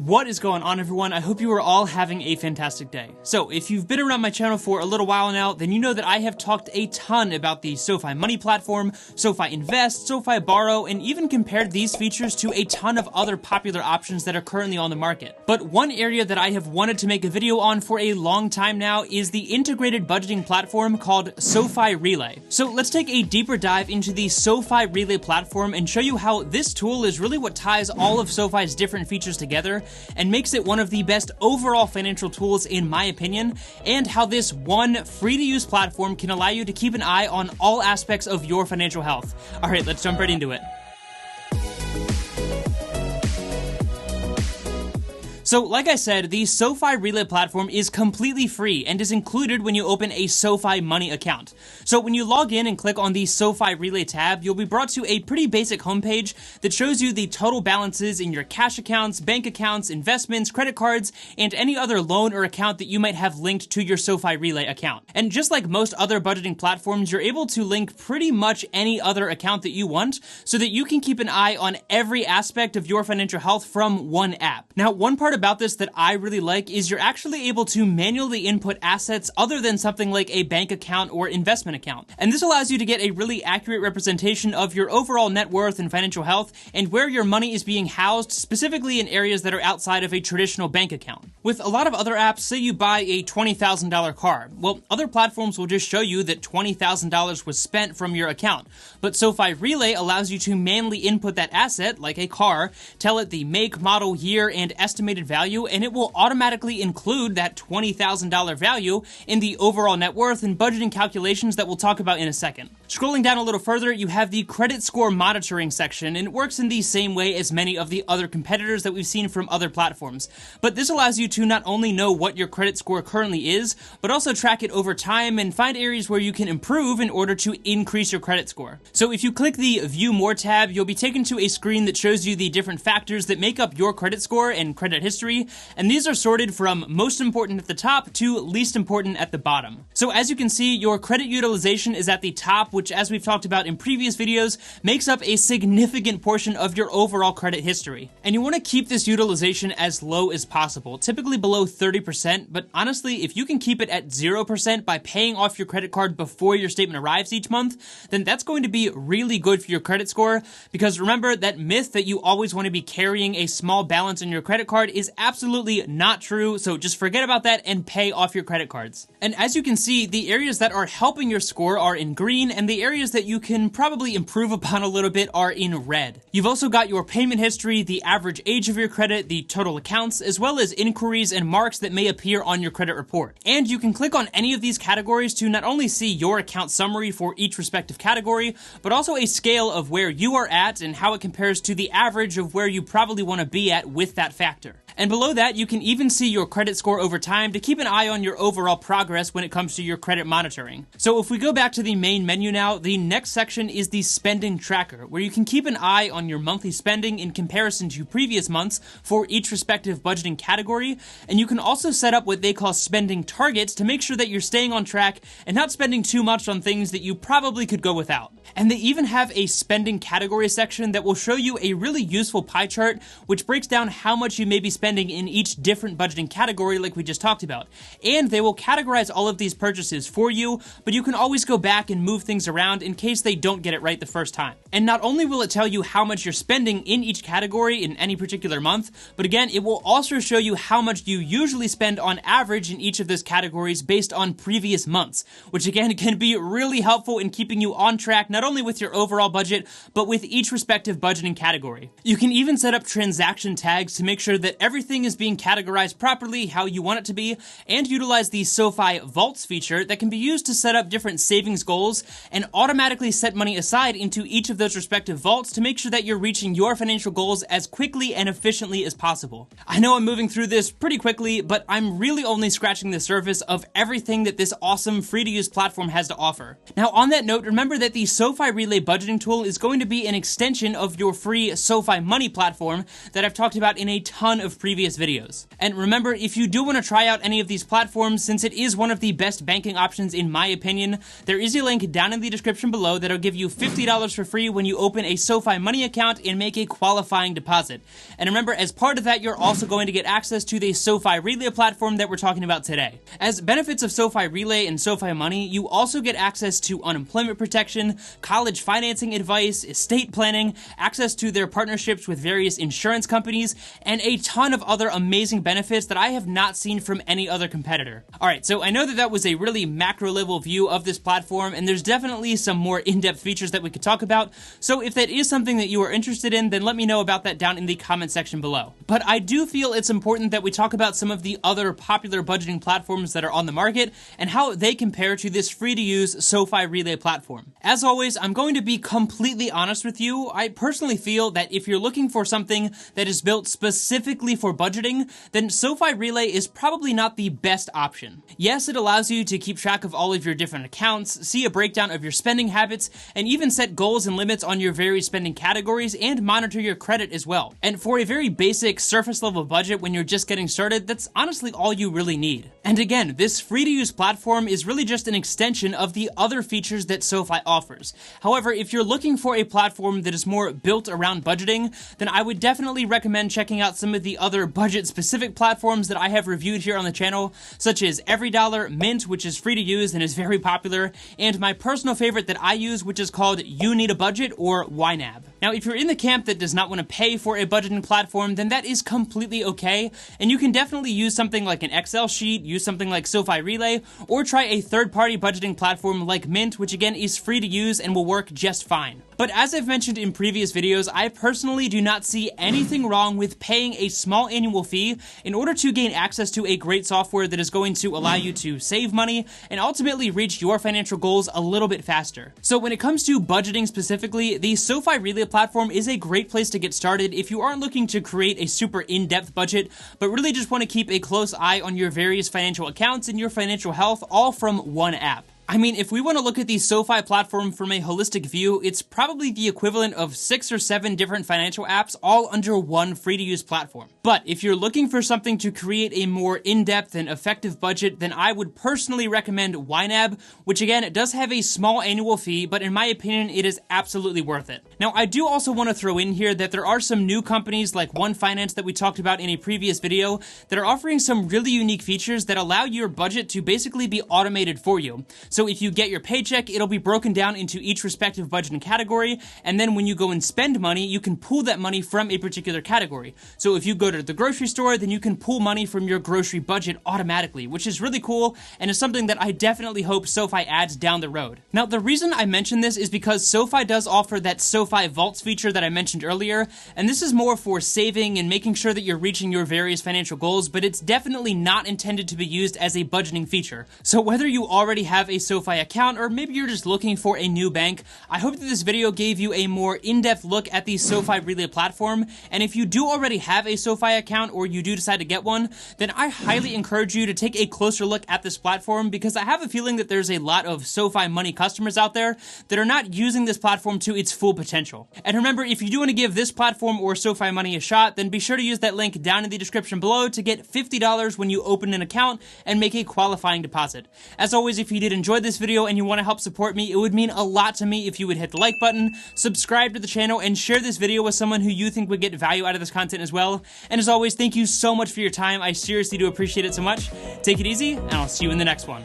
What is going on, everyone? I hope you are all having a fantastic day. So, if you've been around my channel for a little while now, then you know that I have talked a ton about the SoFi Money platform, SoFi Invest, SoFi Borrow, and even compared these features to a ton of other popular options that are currently on the market. But one area that I have wanted to make a video on for a long time now is the integrated budgeting platform called SoFi Relay. So let's take a deeper dive into the SoFi Relay platform and show you how this tool is really what ties all of SoFi's different features together and makes it one of the best overall financial tools in my opinion, and how this one free-to-use platform can allow you to keep an eye on all aspects of your financial health. Alright, let's jump right into it. So, like I said, the SoFi Relay platform is completely free and is included when you open a SoFi Money account. So when you log in and click on the SoFi Relay tab, you'll be brought to a pretty basic homepage that shows you the total balances in your cash accounts, bank accounts, investments, credit cards, and any other loan or account that you might have linked to your SoFi Relay account. And just like most other budgeting platforms, you're able to link pretty much any other account that you want so that you can keep an eye on every aspect of your financial health from one app. Now, one part about this that I really like is you're actually able to manually input assets other than something like a bank account or investment account. And this allows you to get a really accurate representation of your overall net worth and financial health and where your money is being housed, specifically in areas that are outside of a traditional bank account. With a lot of other apps, say you buy a $20,000 car, well, other platforms will just show you that $20,000 was spent from your account. But SoFi Relay allows you to manually input that asset, like a car, tell it the make, model, year, and estimated value, and it will automatically include that $20,000 value in the overall net worth and budgeting calculations that we'll talk about in a second. Scrolling down a little further, you have the credit score monitoring section, and it works in the same way as many of the other competitors that we've seen from other platforms. But this allows you to not only know what your credit score currently is, but also track it over time and find areas where you can improve in order to increase your credit score. So if you click the View More tab, you'll be taken to a screen that shows you the different factors that make up your credit score and credit history, and these are sorted from most important at the top to least important at the bottom. So as you can see, your credit utilization is at the top, which, as we've talked about in previous videos, makes up a significant portion of your overall credit history. And you want to keep this utilization as low as possible, typically below 30%, but honestly, if you can keep it at 0% by paying off your credit card before your statement arrives each month, then that's going to be really good for your credit score, because remember, that myth that you always want to be carrying a small balance in your credit card is absolutely not true, so just forget about that and pay off your credit cards. And as you can see, the areas that are helping your score are in green, and the areas that you can probably improve upon a little bit are in red. You've also got your payment history, the average age of your credit, the total accounts, as well as inquiries and marks that may appear on your credit report. And you can click on any of these categories to not only see your account summary for each respective category, but also a scale of where you are at and how it compares to the average of where you probably want to be at with that factor. And below that, you can even see your credit score over time to keep an eye on your overall progress when it comes to your credit monitoring. So if we go back to the main menu now, the next section is the spending tracker, where you can keep an eye on your monthly spending in comparison to previous months for each respective budgeting category. And you can also set up what they call spending targets to make sure that you're staying on track and not spending too much on things that you probably could go without. And they even have a spending category section that will show you a really useful pie chart, which breaks down how much you may be spending in each different budgeting category like we just talked about. And they will categorize all of these purchases for you, but you can always go back and move things around in case they don't get it right the first time. And not only will it tell you how much you're spending in each category in any particular month, but again, it will also show you how much you usually spend on average in each of those categories based on previous months, which again can be really helpful in keeping you on track not only with your overall budget, but with each respective budgeting category. You can even set up transaction tags to make sure that everything is being categorized properly how you want it to be, and utilize the SoFi Vaults feature that can be used to set up different savings goals and automatically set money aside into each of those respective vaults to make sure that you're reaching your financial goals as quickly and efficiently as possible. I know I'm moving through this pretty quickly, but I'm really only scratching the surface of everything that this awesome free-to-use platform has to offer. Now, on that note, remember that the SoFi Relay budgeting tool is going to be an extension of your free SoFi Money platform that I've talked about in a ton of previous videos. And remember, if you do want to try out any of these platforms, since it is one of the best banking options in my opinion, there is a link down in the description below that'll give you $50 for free when you open a SoFi Money account and make a qualifying deposit. And remember, as part of that, you're also going to get access to the SoFi Relay platform that we're talking about today. As benefits of SoFi Relay and SoFi Money, you also get access to unemployment protection, college financing advice, estate planning, access to their partnerships with various insurance companies, and a ton of other amazing benefits that I have not seen from any other competitor. Alright, so I know that was a really macro level view of this platform, and there's definitely some more in-depth features that we could talk about, so if that is something that you are interested in, then let me know about that down in the comment section below. But I do feel it's important that we talk about some of the other popular budgeting platforms that are on the market and how they compare to this free-to-use SoFi Relay platform. As always, I'm going to be completely honest with you. I personally feel that if you're looking for something that is built specifically for budgeting, then SoFi Relay is probably not the best option. Yes, it allows you to keep track of all of your different accounts, see a breakdown of your spending habits, and even set goals and limits on your various spending categories and monitor your credit as well. And for a very basic surface level budget when you're just getting started, that's honestly all you really need. And again, this free-to-use platform is really just an extension of the other features that SoFi offers. However, if you're looking for a platform that is more built around budgeting, then I would definitely recommend checking out some of the other budget-specific platforms that I have reviewed here on the channel, such as EveryDollar, Mint, which is free to use and is very popular, and my personal favorite that I use, which is called You Need a Budget, or YNAB. Now, if you're in the camp that does not want to pay for a budgeting platform, then that is completely okay, and you can definitely use something like an Excel sheet, use something like SoFi Relay, or try a third-party budgeting platform like Mint, which again is free to use and will work just fine. But as I've mentioned in previous videos, I personally do not see anything wrong with paying a small annual fee in order to gain access to a great software that is going to allow you to save money and ultimately reach your financial goals a little bit faster. So when it comes to budgeting specifically, the SoFi Relay platform is a great place to get started if you aren't looking to create a super in-depth budget, but really just want to keep a close eye on your various financial accounts and your financial health all from one app. I mean, if we want to look at the SoFi platform from a holistic view, it's probably the equivalent of 6 or 7 different financial apps all under one free-to-use platform. But if you're looking for something to create a more in-depth and effective budget, then I would personally recommend YNAB, which again, it does have a small annual fee, but in my opinion, it is absolutely worth it. Now, I do also want to throw in here that there are some new companies like One Finance that we talked about in a previous video that are offering some really unique features that allow your budget to basically be automated for you. So if you get your paycheck, it'll be broken down into each respective budgeting category, and then when you go and spend money, you can pull that money from a particular category. So if you go to the grocery store, then you can pull money from your grocery budget automatically, which is really cool, and is something that I definitely hope SoFi adds down the road. Now, the reason I mention this is because SoFi does offer that SoFi Vaults feature that I mentioned earlier, and this is more for saving and making sure that you're reaching your various financial goals, but it's definitely not intended to be used as a budgeting feature. So whether you already have a SoFi account, or maybe you're just looking for a new bank, I hope that this video gave you a more in-depth look at the SoFi Relay platform, and if you do already have a SoFi account or you do decide to get one, then I highly encourage you to take a closer look at this platform, because I have a feeling that there's a lot of SoFi Money customers out there that are not using this platform to its full potential. And remember, if you do want to give this platform or SoFi Money a shot, then be sure to use that link down in the description below to get $50 when you open an account and make a qualifying deposit. As always, if you did enjoy this video and you want to help support me, it would mean a lot to me if you would hit the like button, subscribe to the channel, and share this video with someone who you think would get value out of this content as well. And as always, thank you so much for your time. I seriously do appreciate it so much. Take it easy, and I'll see you in the next one.